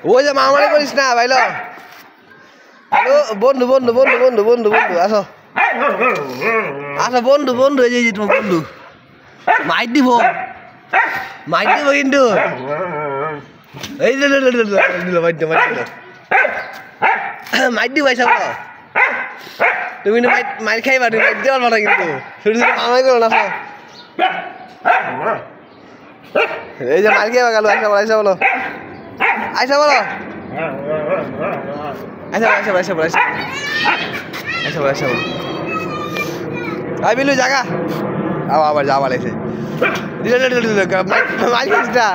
ওই যে মারামারি করিস না ভাইলো হ্যালো বন্ধু বন্ধু বন্ধু বন্ধু বন্ধু বন্ধু আসো আসো বন্ধু বন্ধু এই যে তোমার বন্ধু মাইট দিব কিন্তু এই যে দিল মাইট দিল মাইট দিব ভাই সামনে তুমি কিন্তু মাইট খাইবা তুমি মাইট দেওয়ার পারো কিন্তু শুধু শুধু মারামারি করো না এই যে মার খেয়ে গেল আইসা বলো আইসা বলো আইসা বলো আই বিলু জাগা আবার যাওয়া লাগছে মার খেয়েছিস না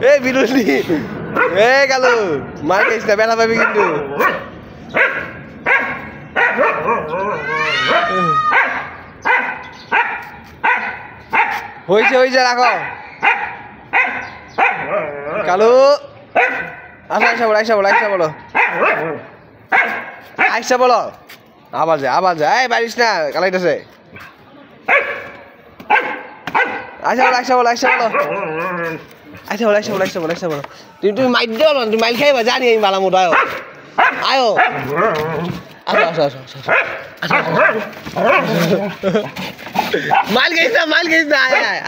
এ বিলুনি এ গেল মার খেয়েছিস না বেলা পাবি কিন্তু হয়েছে রাখো কালু আইসা বলো আবার যা এই বাড়িস না কালাইতেছে আইসা বলো তুমি মাইট দেও না তুমি মাইল খাইবা জানি আমি বালা মোটা আয়ো আসো মাইল খাইস না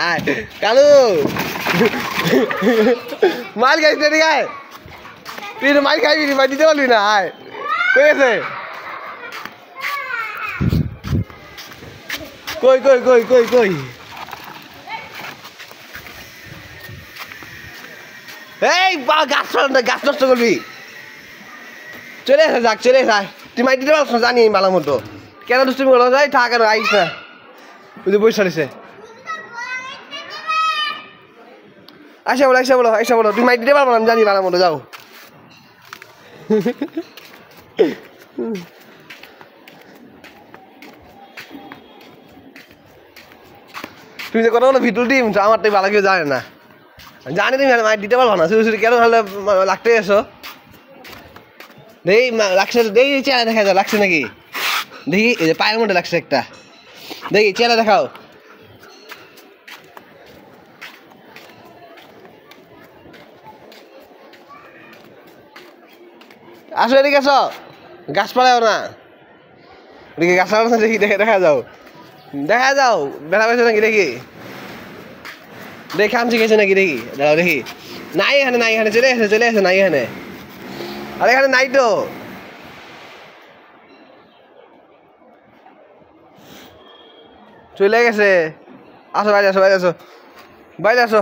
আয় কালু মাইল খাইস না ঠিক আছে তুই তো মাইল খাইবি মাইল দিতে পারবি না আয় কই আছে কই এই গাছ নষ্ট করবি চলে আয় তুই মাইট দিতে পারছ জানি আমি ভালো মতো কেন দুষ্টুমি করো যাই থাক আর আইস না বুঝে বসে দিছে আইসা বলো তুই মাইট দিতে পারবো না আমি জানি ভালো মতো যাও তুমি যে কথা বলো ভিতর দিম আমার তো ভালো কেউ জানে না জানি তুমি মাইট দিতে পারবো না শুধু কেন হলে লাগতে এসো দেখি লাগছে দেখি চেহারা দেখা যায় লাগছে নাকি দেখি এই যে পায়ের মধ্যে লাগছে একটা দেখি চেহারা দেখাও আসো এদিকে আসো গাছ পাড়াও না ওদিকে গাছ পাড়াও না দেখি দেখা যাও বেড়া পেয়েছো নাকি দেখি দেখে আমছি গেছে নাকি দেখি দাঁড়াও দেখি নাই এখানে চলে আসে নাই এখানে আর এখানে নাই তো চলে গেছে আসো বাইরে আসো